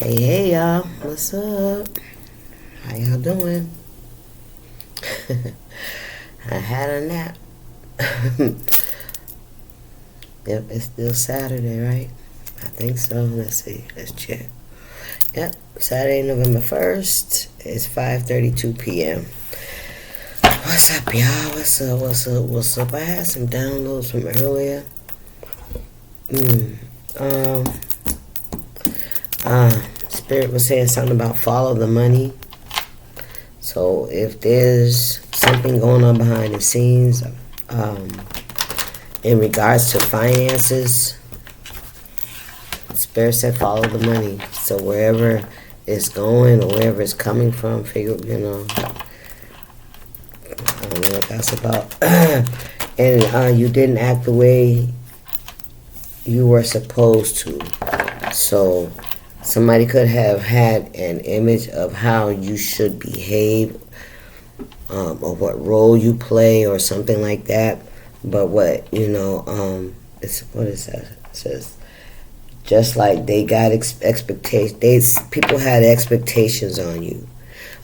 Hey y'all, what's up? How y'all doing? I had a nap. Yep, it's still Saturday, right? I think so. Let's see. Let's check. Yep, Saturday, November 1st. It's 5:32 p.m. What's up, y'all? What's up? I had some downloads from earlier. Spirit was saying something about follow the money. So if there's something going on behind the scenes, in regards to finances, Spirit said follow the money. So wherever it's going or wherever it's coming from, figure, I don't know what that's about. And you didn't act the way you were supposed to. So somebody could have had an image of how you should behave, or what role you play or something like that. But what is that? It says, just like they got expectations, people had expectations on you,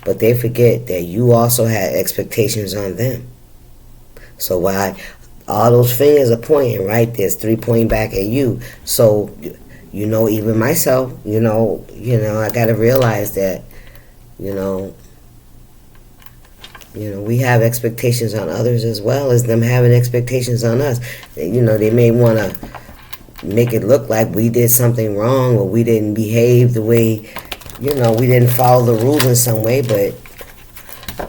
but they forget that you also had expectations on them. So why all those fingers are pointing, right? There's three pointing back at you. So, even myself, I got to realize that, we have expectations on others as well as them having expectations on us. They may want to make it look like we did something wrong or we didn't behave the way, we didn't follow the rules in some way, but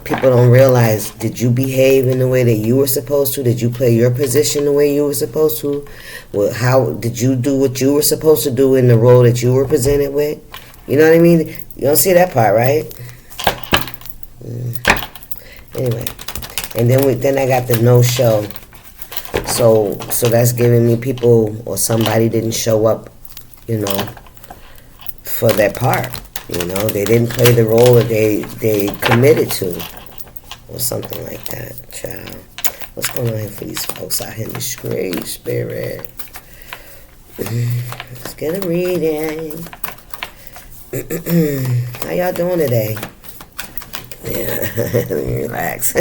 people don't realize, did you behave in the way that you were supposed to? Did you play your position the way you were supposed to? Well, how did you do what you were supposed to do in the role that you were presented with? You know what I mean? You don't see that part, right? Anyway, and then I got the no-show. So that's giving me people or somebody didn't show up, for their part. They didn't play the role that they committed to, or something like that. Child, what's going on here for these folks out here in the street, Spirit? Let's get a reading. How y'all doing today? Yeah, let me relax.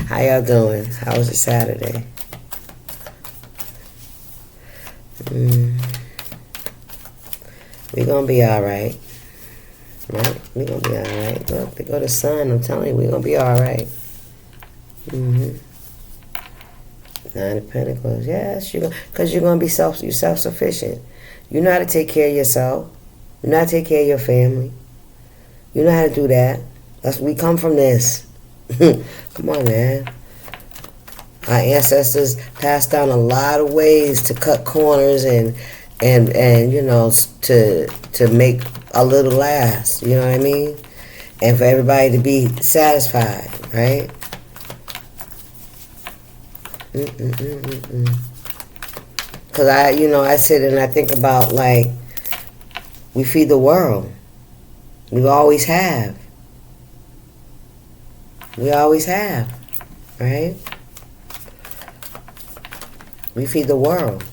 How y'all doing? How was your Saturday? We're gonna be alright. Right? We're gonna be alright. Look, there go the sun. I'm telling you, we're gonna be alright. Nine of Pentacles. Yes, because you're gonna be self-sufficient. You know how to take care of yourself. You know how to take care of your family. You know how to do that. We come from this. Come on, man. Our ancestors passed down a lot of ways to cut corners and to make a little last. You know what I mean? And for everybody to be satisfied, right? Because I sit and I think about, like, we feed the world. We always have. We always have, right? We feed the world.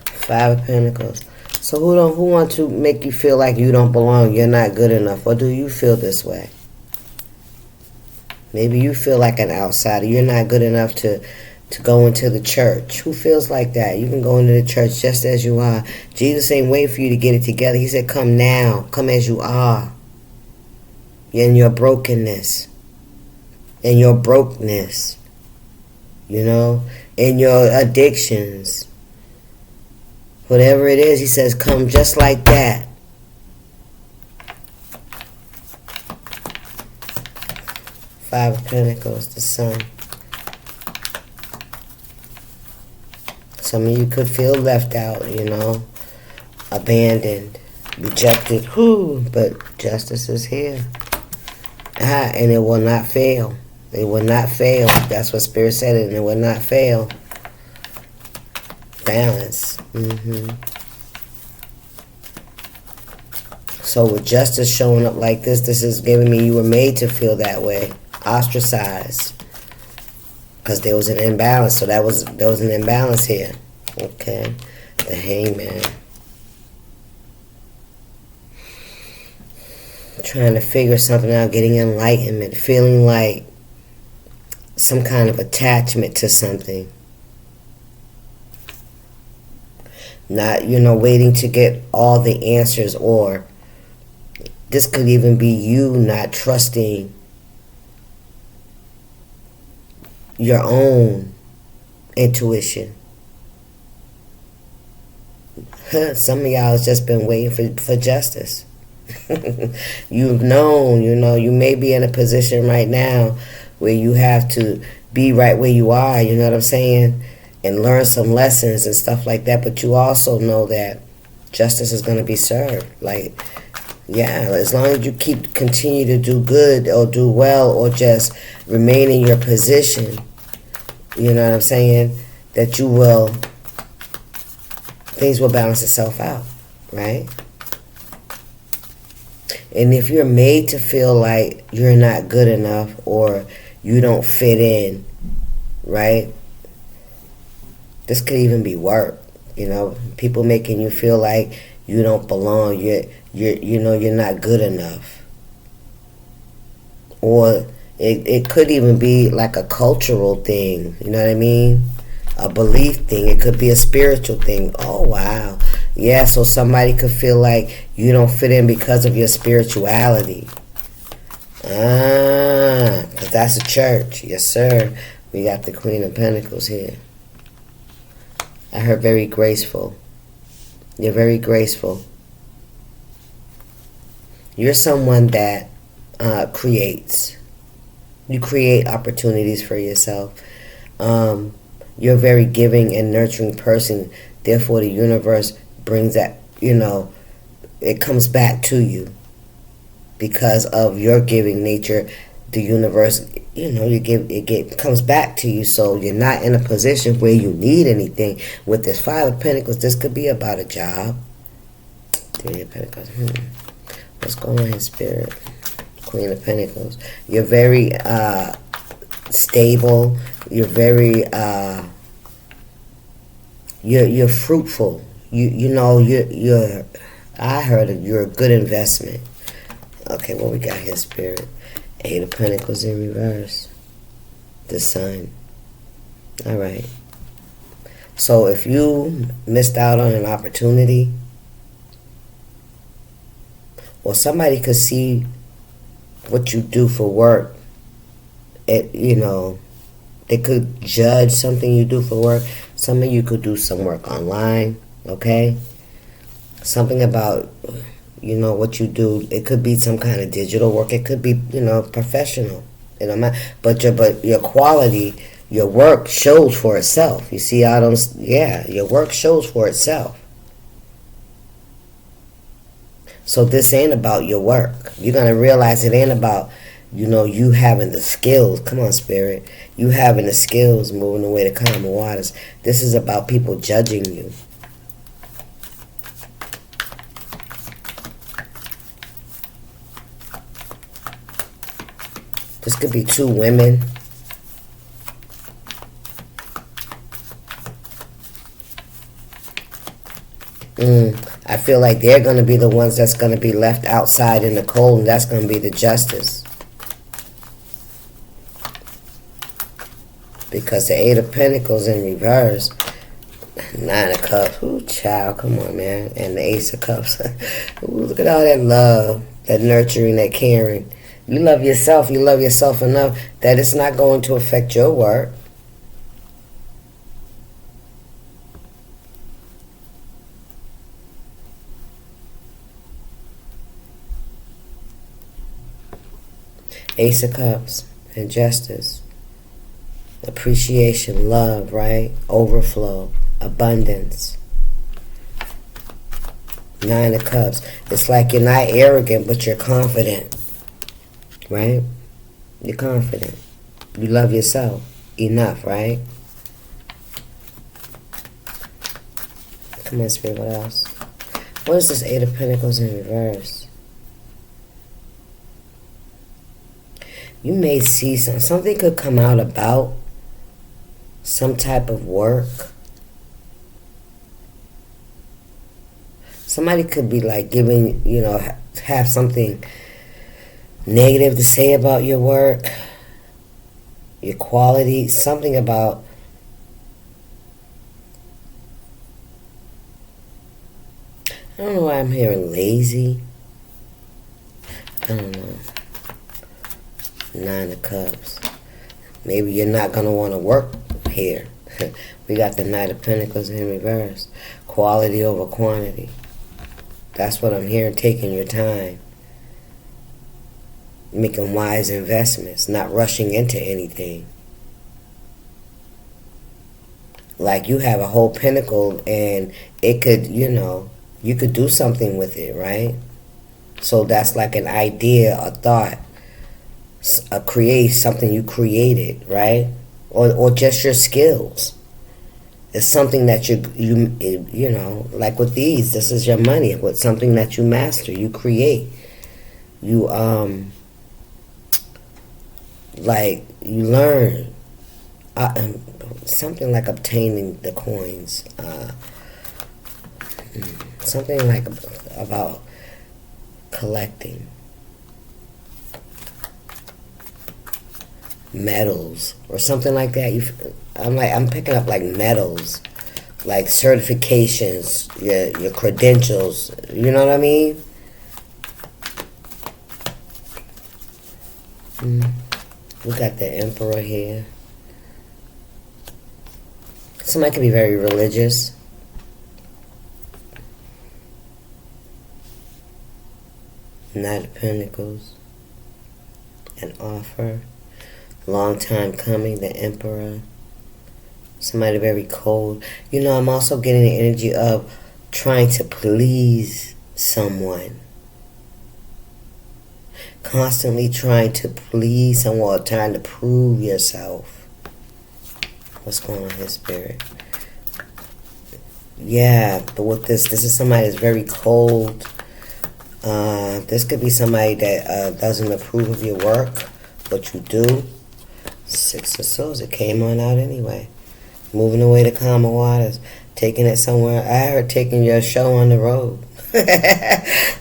Five of Pentacles. So who wants to make you feel like you don't belong, you're not good enough, or do you feel this way? Maybe you feel like an outsider. You're not good enough to go into the church. Who feels like that? You can go into the church just as you are. Jesus ain't waiting for you to get it together. He said, come now. Come as you are. In your brokenness. In your brokenness. In your addictions. Whatever it is, he says, come just like that. Five of Pentacles, the Sun. Some of you could feel left out, abandoned, rejected. But justice is here. And it will not fail. It will not fail. That's what Spirit said, and it will not fail. Balance. So with justice showing up like this is giving me you were made to feel that way. Ostracized. because there was an imbalance. So there was an imbalance here. Okay, the Hangman. Trying to figure something out, getting enlightenment, feeling like some kind of attachment to something. Not, waiting to get all the answers, or this could even be you not trusting your own intuition. Some of y'all has just been waiting for justice. You've known, you may be in a position right now where you have to be right where you are, you know what I'm saying? And learn some lessons and stuff like that, but you also know that justice is going to be served. Like, yeah, as long as you continue to do good or do well or just remain in your position, you know what I'm saying, that things will balance itself out, right? And if you're made to feel like you're not good enough or you don't fit in, right? This could even be work, people making you feel like you don't belong, you're not good enough. Or it could even be like a cultural thing, you know what I mean? A belief thing. It could be a spiritual thing. Oh, wow. Yeah, so somebody could feel like you don't fit in because of your spirituality. Because that's a church. Yes, sir. We got the Queen of Pentacles here. I heard very graceful. You're very graceful. You're someone that creates. You create opportunities for yourself. You're a very giving and nurturing person. Therefore, the universe brings that, it comes back to you. Because of your giving nature, the universe, it comes back to you. So you're not in a position where you need anything. With this Five of Pentacles, this could be about a job. Three of Pentacles. What's going on in Spirit? Queen of Pentacles. You're very stable. You're very you're fruitful. You're I heard it, you're a good investment. Okay, what we got here, Spirit? Eight of Pentacles in reverse. The Sun. All right. So if you missed out on an opportunity, or somebody could see what you do for work, they could judge something you do for work. Some of you could do some work online, okay? Something about, what you do. It could be some kind of digital work. It could be, professional. But your quality, your work shows for itself. You see how your work shows for itself. So this ain't about your work. You're going to realize it ain't about, you having the skills. Come on, Spirit. You having the skills moving away to calm waters. This is about people judging you. This could be two women. I feel like they're going to be the ones that's going to be left outside in the cold, and that's going to be the justice. Because the Eight of Pentacles in reverse, Nine of Cups, ooh, child, come on, man, and the Ace of Cups. Ooh, look at all that love, that nurturing, that caring. You love yourself enough that it's not going to affect your work. Ace of Cups and Justice. Appreciation, love, right? Overflow, abundance. Nine of Cups. It's like you're not arrogant, but you're confident. Right? You're confident. You love yourself enough, right? Come on, Spirit, what else? What is this Eight of Pentacles in reverse? You may see something could come out about some type of work. Somebody could be like giving, have something negative to say about your work, your quality, something about I don't know why I'm hearing lazy. I don't know. 9 of Cups. Maybe you're not going to want to work here. We got the Knight of Pentacles in reverse. Quality over quantity. That's what I'm hearing. Taking your time. Making wise investments. Not rushing into anything. Like you have a whole pentacle and it could, you could do something with it, right? So that's like an idea, a thought, create something you created, right? Or just your skills. It's something that you like with these, this is your money. With something that you master, you create. You, like, you learn. Something like obtaining the coins. Something like about collecting medals or something like that. I'm picking up like medals, like certifications, your credentials. You know what I mean? We got the Emperor here. Somebody could be very religious. Knight of Pentacles. An offer. Long time coming. The Emperor. Somebody very cold. I'm also getting the energy of trying to please someone. Constantly trying to please someone or trying to prove yourself. What's going on here, Spirit? Yeah, but with this is somebody that's very cold. This could be somebody that doesn't approve of your work, what you do. 6 of Swords, it came on out anyway. Moving away to calmer waters. Taking it somewhere. I heard taking your show on the road.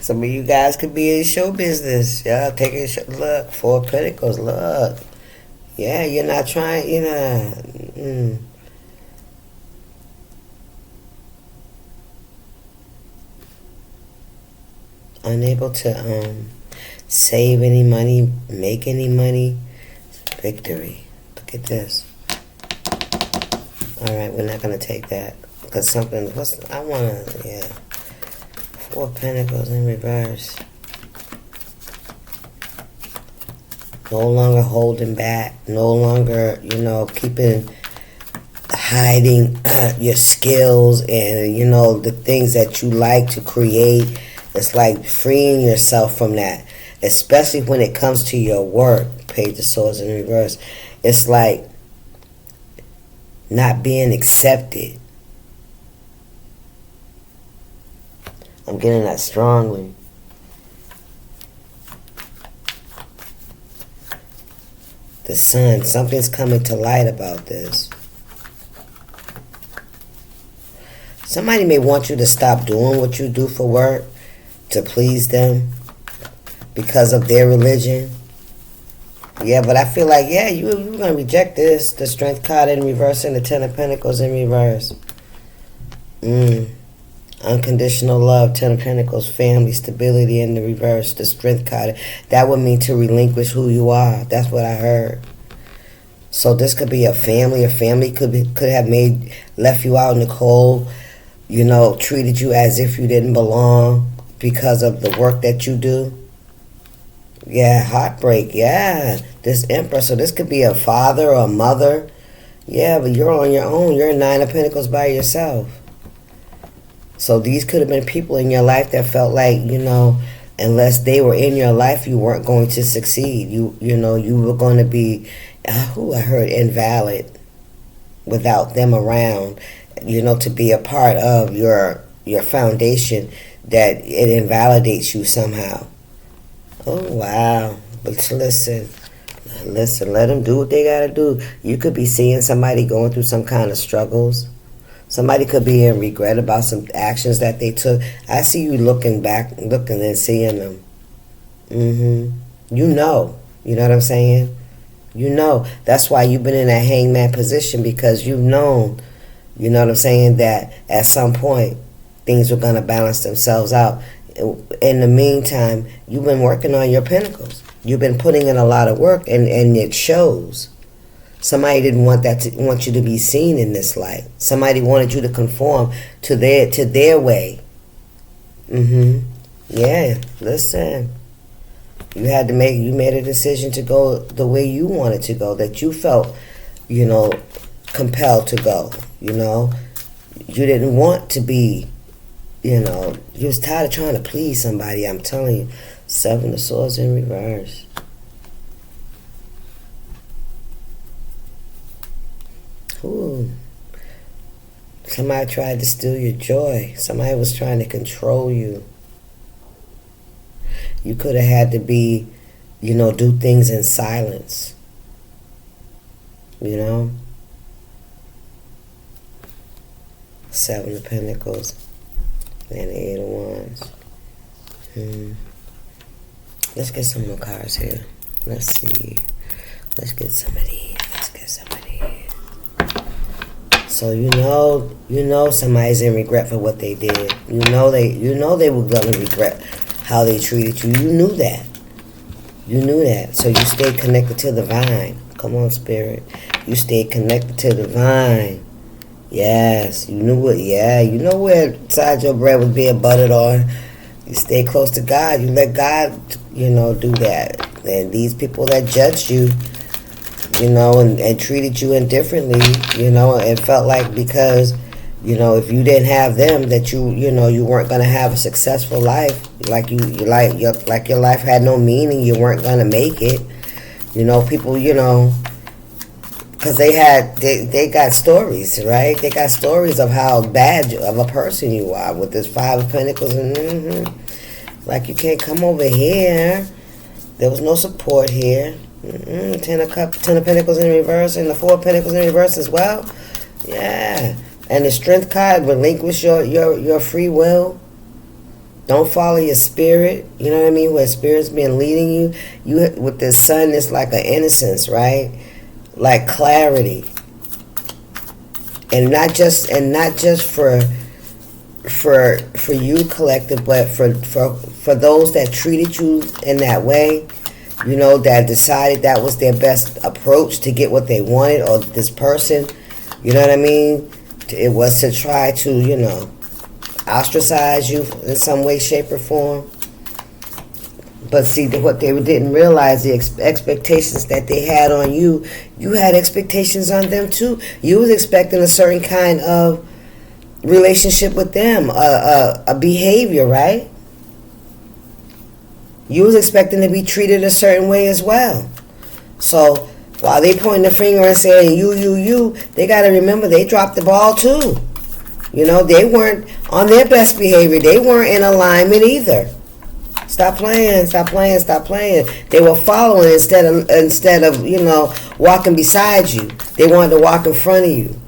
Some of you guys could be in show business. Yeah, taking look, 4 of Pentacles, look. Yeah, you're not trying, Unable to save any money, make any money. Victory. Look at this. Alright, we're not going to take that. Because I want to, 4 of Pentacles in reverse. No longer holding back. No longer, hiding your skills and, the things that you like to create. It's like freeing yourself from that. Especially when it comes to your work. Page of Swords in reverse. It's like not being accepted. I'm getting that strongly. The Sun. Something's coming to light about this. Somebody may want you to stop doing what you do for work to please them because of their religion. Yeah, but I feel like, you're going to reject this. The Strength card in reverse and the 10 of Pentacles in reverse. Unconditional love, 10 of Pentacles, family, stability in the reverse. The Strength card. That would mean to relinquish who you are. That's what I heard. So this could be a family. A family could have left you out in the cold, treated you as if you didn't belong because of the work that you do. Yeah, heartbreak. Yeah, this Emperor. So this could be a father or a mother. Yeah, but you're on your own. You're 9 of Pentacles by yourself. So these could have been people in your life that felt like, unless they were in your life, you weren't going to succeed. You were going to be, I heard invalid without them around, to be a part of your foundation, that it invalidates you somehow. Oh, wow. But listen, Listen, let them do what they gotta do. You could be seeing somebody going through some kind of struggles. Somebody could be in regret about some actions that they took. I see you looking back, looking and seeing them. You know what I'm saying? You know. That's why you've been in that hangman position, because you've known, you know what I'm saying, that at some point things were going to balance themselves out. In the meantime, you've been working on your pinnacles. You've been putting in a lot of work, and it shows. Somebody didn't want you to be seen in this light. Somebody wanted you to conform to their way. Yeah, listen. You made a decision to go the way you wanted to go, that you felt, compelled to go, You didn't want to be, you was tired of trying to please somebody, I'm telling you. 7 of Swords in reverse. Ooh. Somebody tried to steal your joy. Somebody was trying to control you. You could have had to be, do things in silence. Seven of Pentacles and the 8 of Wands. Let's get some more cards here. Let's see. Let's get some of these. So somebody's in regret for what they did. They were gonna regret how they treated you. You knew that. So you stayed connected to the vine. Come on, Spirit. You stayed connected to the vine. Yes, you knew what. Yeah, you know where side your bread was being buttered on. You stay close to God. You let God, do that. And these people that judged you, and treated you indifferently, and felt like because, if you didn't have them, that you weren't gonna have a successful life, like your life had no meaning, you weren't gonna make it. People, because they got stories, right? They got stories of how bad of a person you are with this 5 of Pentacles and like you can't come over here. There was no support here. 10 of Pentacles in reverse, and the 4 of Pentacles in reverse as well. Yeah, and the Strength card, relinquish your free will. Don't follow your spirit. You know what I mean? Where spirit's been leading you. You with the Sun, it's like an innocence, right? Like clarity, and not just for you, collective, but for those that treated you in that way. That decided that was their best approach to get what they wanted, or this person, you know what I mean? It was to try to, ostracize you in some way, shape, or form. But see, what they didn't realize, the expectations that they had on you, you had expectations on them too. You was expecting a certain kind of relationship with them, a behavior, right? You was expecting to be treated a certain way as well. So while they pointing the finger and saying you, they got to remember they dropped the ball too. They weren't on their best behavior. They weren't in alignment either. Stop playing. They were following instead of walking beside you. They wanted to walk in front of you.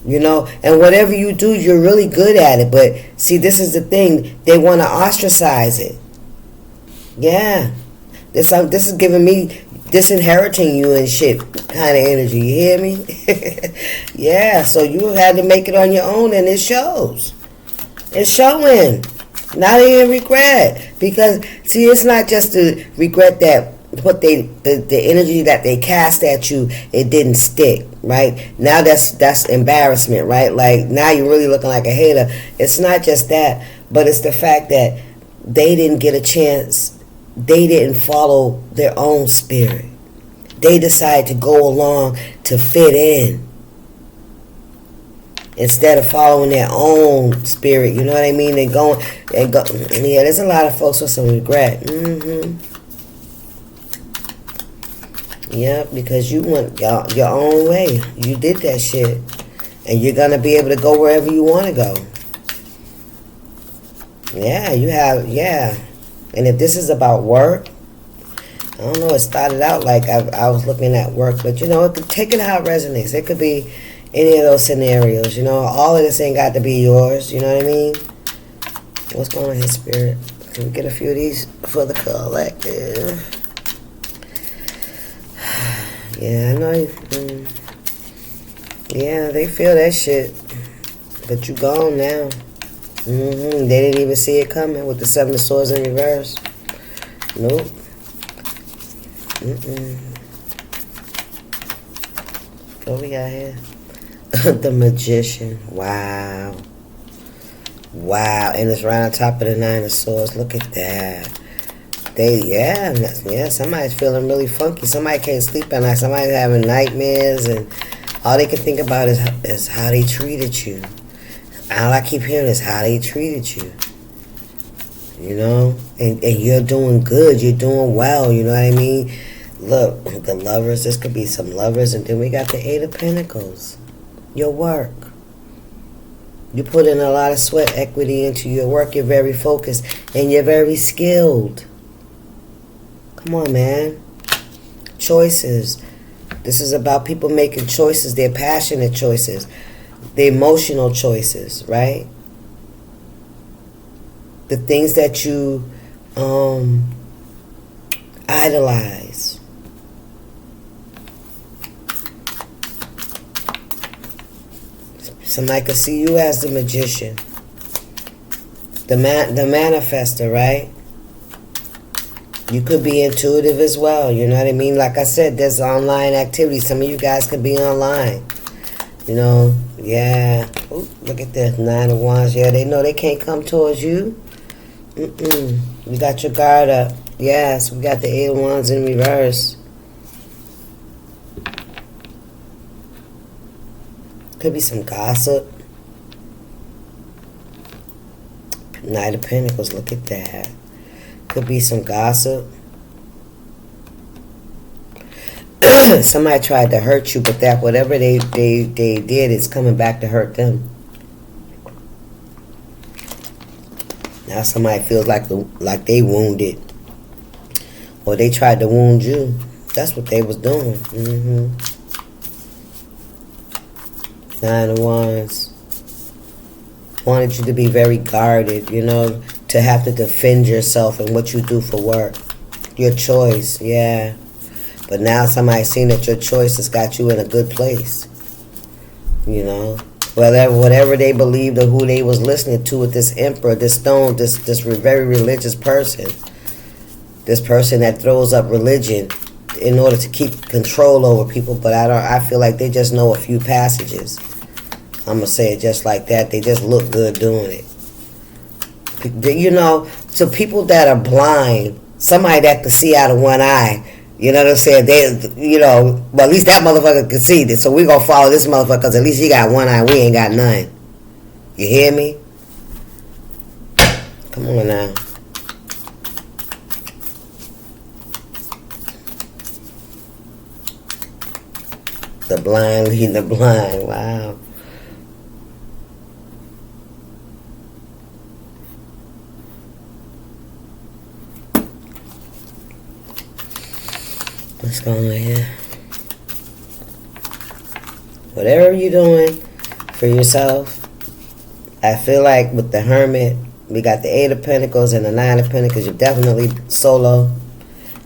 And whatever you do, you're really good at it. But see, this is the thing. They want to ostracize it. Yeah, this is giving me disinheriting you and shit kind of energy. You hear me? Yeah, so you had to make it on your own, and it shows. It's showing. Not even regret, because see, it's not just the regret that the energy that they cast at you, it didn't stick, right? Now that's embarrassment, right? Like now you're really looking like a hater. It's not just that, but it's the fact that they didn't get a chance. They didn't follow their own spirit. They decided to go along to fit in instead of following their own spirit. You know what I mean? They go. Yeah, there's a lot of folks with some regret. Yeah, because you went your own way. You did that shit, and you're gonna be able to go wherever you want to go. Yeah, you have. Yeah. And if this is about work, don't know, it started out like I was looking at work, but take it how it resonates. It could be any of those scenarios, all of this ain't got to be yours, you know what I mean? What's going on here, Spirit? Can we get a few of these for the collective? Yeah, I know. Yeah, they feel that shit. But you gone now. They didn't even see it coming with the 7 of Swords in reverse. Nope. What we got here? The Magician. Wow. Wow. And it's right on top of the 9 of Swords. Look at that. Somebody's feeling really funky. Somebody can't sleep at night. Somebody's having nightmares, and all they can think about is how they treated you. All I keep hearing is how they treated you. And you're doing good. You're doing well. You know what I mean? Look, the Lovers. This could be some Lovers, and then we got the 8 of Pentacles. Your work. You put in a lot of sweat equity into your work. You're very focused, and you're very skilled. Come on, man. Choices. This is about people making choices. They're passionate choices. They're emotional choices, right? The things that you idolize. Somebody could see you as the Magician. The manifester, right? You could be intuitive as well, you know what I mean? Like I said, there's online activity. Some of you guys could be online. Yeah. Ooh, look at this, 9 of Wands. Yeah, they know they can't come towards you. You got your guard up. Yes, we got the 8 of Wands in reverse. Could be some gossip. Knight of Pentacles, look at that. Could be some gossip. Somebody tried to hurt you, but that whatever they did is coming back to hurt them. Now somebody feels like they wounded, or they tried to wound you. That's what they was doing. 9 of Wands. Wanted you to be very guarded, to have to defend yourself and what you do for work. Your choice, yeah. But now somebody's seen that your choice has got you in a good place. Whatever they believed or who they was listening to with this emperor, this stone, this very religious person. This person that throws up religion in order to keep control over people. But I feel like they just know a few passages. I'm going to say it just like that. They just look good doing it. To people that are blind, somebody that can see out of one eye, you know what I'm saying? Well, at least that motherfucker can see this. So we're going to follow this motherfucker because at least he got one eye. We ain't got none. You hear me? Come on now. The blind leading the blind. Wow. What's going on here? Whatever you're doing for yourself, I feel like with the Hermit, we got the 8 of Pentacles and the 9 of Pentacles. You're definitely solo.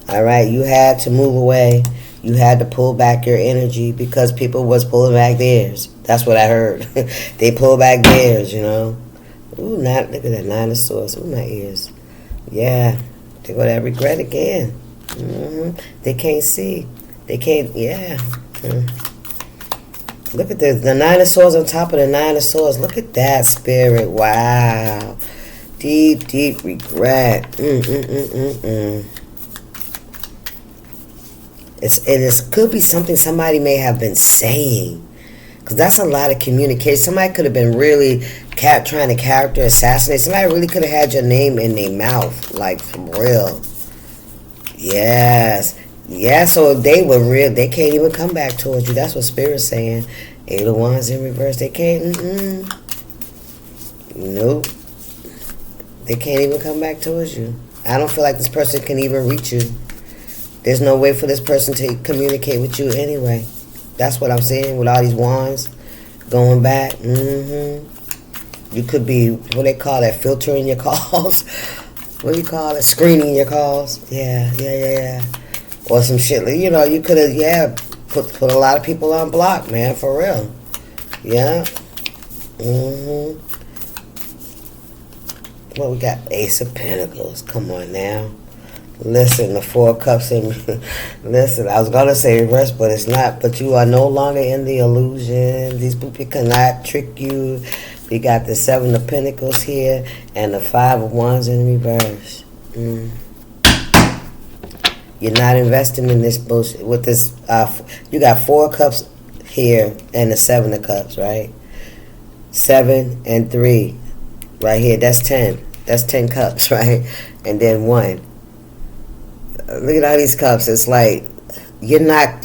Alright, you had to move away. You had to pull back your energy because people was pulling back theirs. That's what I heard. They pull back theirs, Ooh, look at that 9 of Swords. Ooh, my ears. Yeah, they go that regret again. They can't see. They can't, yeah. Look at the 9 of Swords on top of the 9 of Swords. Look at that, Spirit. Wow. Deep, deep regret. It could be something somebody may have been saying. Because that's a lot of communication. Somebody could have been really trying to character assassinate. Somebody really could have had your name in their mouth. Like, for real. Yes. Yeah, so if they were real, they can't even come back towards you. That's what Spirit's saying. 8 of Wands in reverse. They can't. Nope. They can't even come back towards you. I don't feel like this person can even reach you. There's no way for this person to communicate with you anyway. That's what I'm saying with all these wands going back. You could be, what they call that, filtering your calls. What do you call it? Screening your calls. Yeah. Or some shit. You know, you could have, put a lot of people on block, man, for real. Yeah. Well, we got Ace of Pentacles. Come on now. Listen, the Four of Cups. Listen, I was going to say reverse, but it's not. But you are no longer in the illusion. These people cannot trick you. We got the Seven of Pentacles here and the Five of Wands in reverse. You're not investing in this bullshit. With this, you got Four of Cups here and the Seven of Cups, right? 7 and 3. Right here, that's 10. That's 10 cups, right? And then 1. Look at all these cups. It's like you're not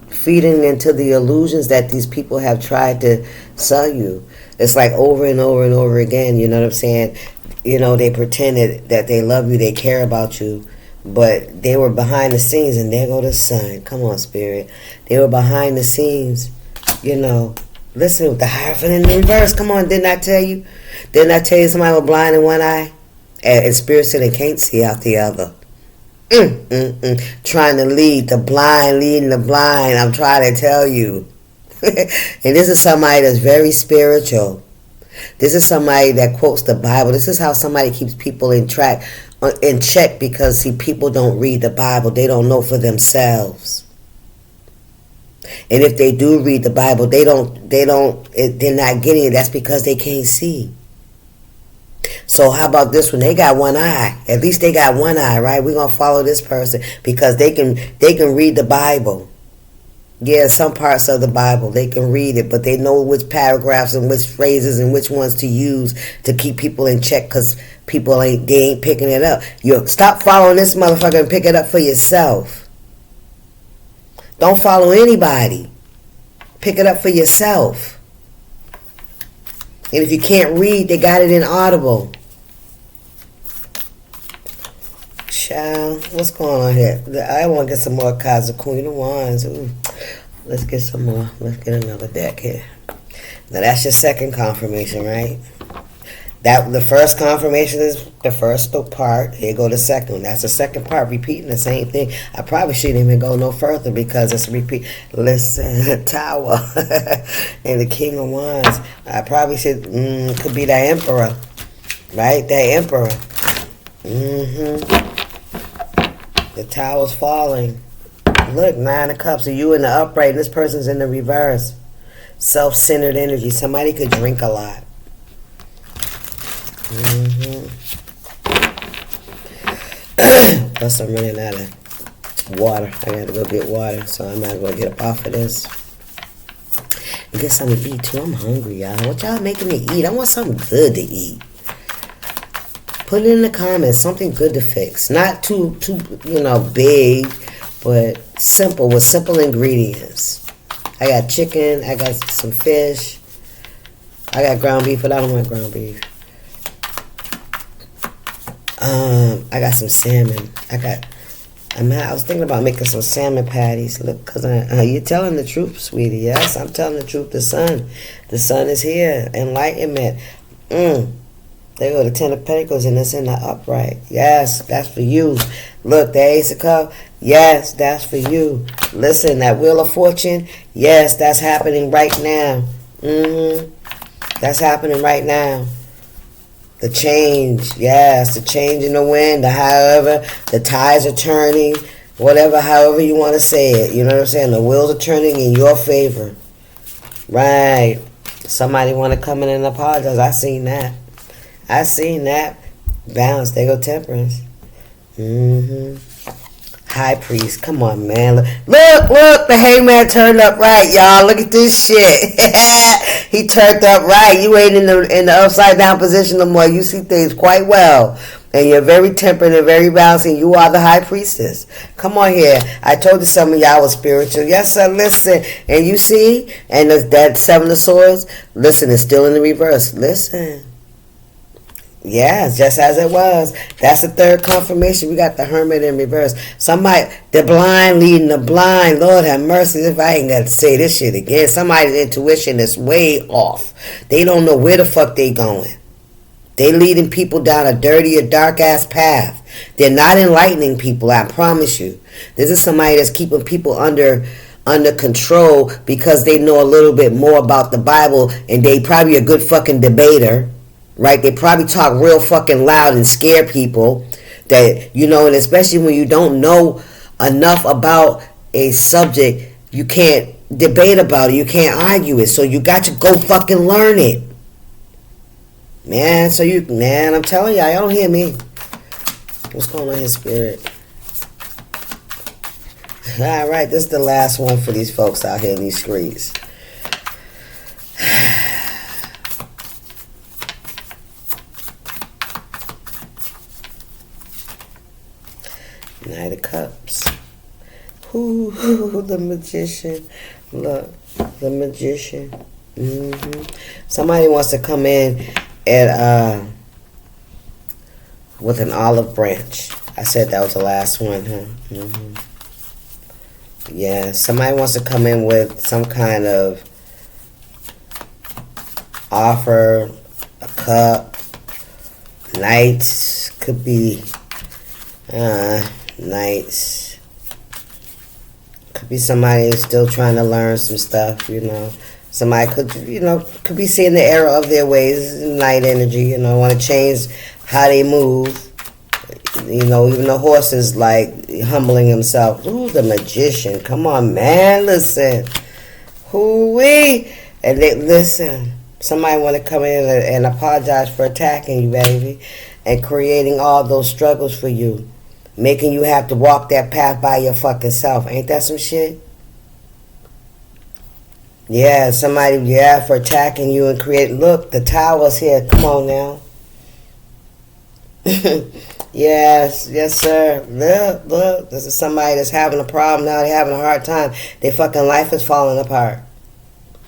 feeding into the illusions that these people have tried to sell you. It's like over and over and over again. You know what I'm saying? You know, they pretended that they love you, they care about you, but they were behind the scenes. And there go the sun. Come on, Spirit. They were behind the scenes. You know. Listen, with the Hierophant in the reverse. Come on, didn't I tell you? Didn't I tell you somebody was blind in one eye? And Spirit said they can't see out the other. Trying to lead the blind, leading the blind. I'm trying to tell you. And this is somebody that's very spiritual. This is somebody that quotes the Bible. This is how somebody keeps people in check, because, see, people don't read the Bible. They don't know for themselves. And if they do read the Bible, they're not getting it. That's because they can't see. So how about this one? They got one eye. At least they got one eye, right? We're going to follow this person because they can read the Bible. Yeah, some parts of the Bible, they can read it, but they know which paragraphs and which phrases and which ones to use to keep people in check, because people ain't picking it up. You stop following this motherfucker and pick it up for yourself. Don't follow anybody. Pick it up for yourself. And if you can't read, they got it in Audible. Child, what's going on here? I want to get some more cards of Queen of Wands. Ooh. Let's get some more. Let's get another deck here. Now that's your second confirmation, right? That the first confirmation is the first part. Here go the second one. That's the second part, repeating the same thing. I probably shouldn't even go no further because it's a repeat. Listen, Tower and the King of Wands. I probably should, could be that Emperor, right? That Emperor. The Tower's falling. Look, 9 of Cups. So you in the upright and this person's in the reverse. Self-centered energy. Somebody could drink a lot. Plus I'm running out of water. I gotta go get water, so I might as well get up off of this and get something to eat too. I'm hungry, y'all. What y'all making me eat? I want something good to eat. Put it in the comments. Something good to fix. Not too big, but simple, with simple ingredients. I got chicken. I got some fish. I got ground beef, but I don't want ground beef. I got some salmon. I was thinking about making some salmon patties. Look, because you're telling the truth, sweetie. Yes, I'm telling the truth. The sun is here. Enlightenment. There go the 10 of Pentacles, and it's in the upright. Yes, that's for you. Look, the Ace of Cups. Yes, that's for you. Listen, that Wheel of Fortune. Yes, that's happening right now. That's happening right now. The change, yes, the change in the wind, however, the tides are turning, whatever, however you want to say it. You know what I'm saying? The wheels are turning in your favor. Right. Somebody want to come in and apologize. I seen that. Balance. There go Temperance. High Priest. Come on, man. Look, the Hangman turned up right, y'all. Look at this shit. He turned up right. You ain't in the upside down position no more. You see things quite well. And you're very temperate and very balanced, and you are the High Priestess. Come on here. I told you some of y'all was spiritual. Yes, sir, listen. And you see, and that Seven of Swords, listen, it's still in the reverse. Listen. Yeah, just as it was. That's the third confirmation. We got the hermit in reverse. Somebody, the blind leading the blind. Lord have mercy if I ain't got to say this shit again. Somebody's intuition is way off. They don't know where the fuck they going. They leading people down a dirty or dark ass path. They're not enlightening people, I promise you. This is somebody that's keeping people under control because they know a little bit more about the Bible, and they probably a good fucking debater. Right? They probably talk real fucking loud and scare people. That, you know, and especially when you don't know enough about a subject, you can't debate about it. You can't argue it. So you got to go fucking learn it. Man, I'm telling y'all don't hear me. What's going on here, Spirit? Alright, this is the last one for these folks out here in these streets. Knight of Cups. Ooh, the Magician. Look, the Magician. Somebody wants to come in and with an olive branch. I said that was the last one, huh? Yeah, somebody wants to come in with some kind of offer, a cup, knights, could be knights. Could be somebody still trying to learn some stuff, you know. Somebody could be seeing the error of their ways, night energy, you know, want to change how they move. You know, even the horse is like humbling himself. Ooh, the Magician. Come on, man, listen. Hoo-wee. And listen, somebody want to come in and apologize for attacking you, baby, and creating all those struggles for you. Making you have to walk that path by your fucking self. Ain't that some shit? Yeah, somebody, for attacking you and creating... Look, the tower's here. Come on now. Yes, sir. Look. This is somebody that's having a problem now. They're having a hard time. Their fucking life is falling apart.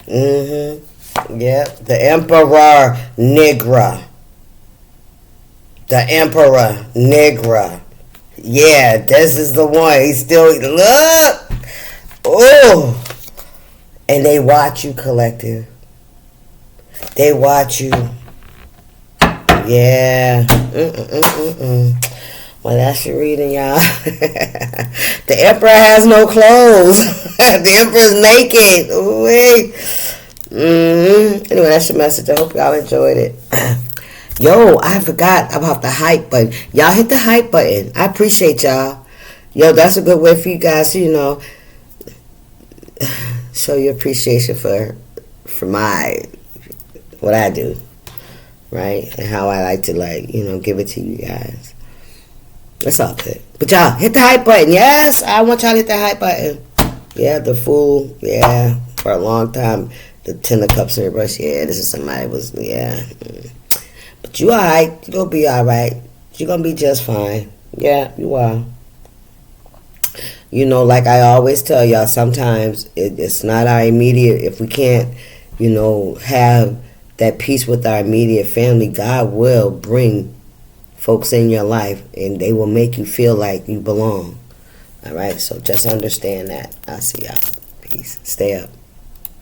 Yep, the Emperor Negra. The Emperor Negra. Yeah, this is the one. He's still... Look! Oh! And they watch you, collective. They watch you. Yeah. Well, that's your reading, y'all. The Emperor has no clothes. The Emperor's naked. Ooh, Anyway, that's your message. I hope y'all enjoyed it. Yo, I forgot about the hype button. Y'all hit the hype button. I appreciate y'all. Yo, that's a good way for you guys to, you know, show your appreciation for what I do, right? And how I like to, like, you know, give it to you guys. That's all good. But y'all, hit the hype button. Yes, I want y'all to hit the hype button. Yeah, the Fool. Yeah, for a long time. The Ten of Cups in reverse. Yeah, this is somebody was, yeah. But you alright. You gonna be alright. You gonna be just fine. Yeah, you are. You know, like I always tell y'all, sometimes it's not our immediate, if we can't, you know, have that peace with our immediate family, God will bring folks in your life and they will make you feel like you belong. All right, so just understand that. I'll see y'all. Peace. Stay up.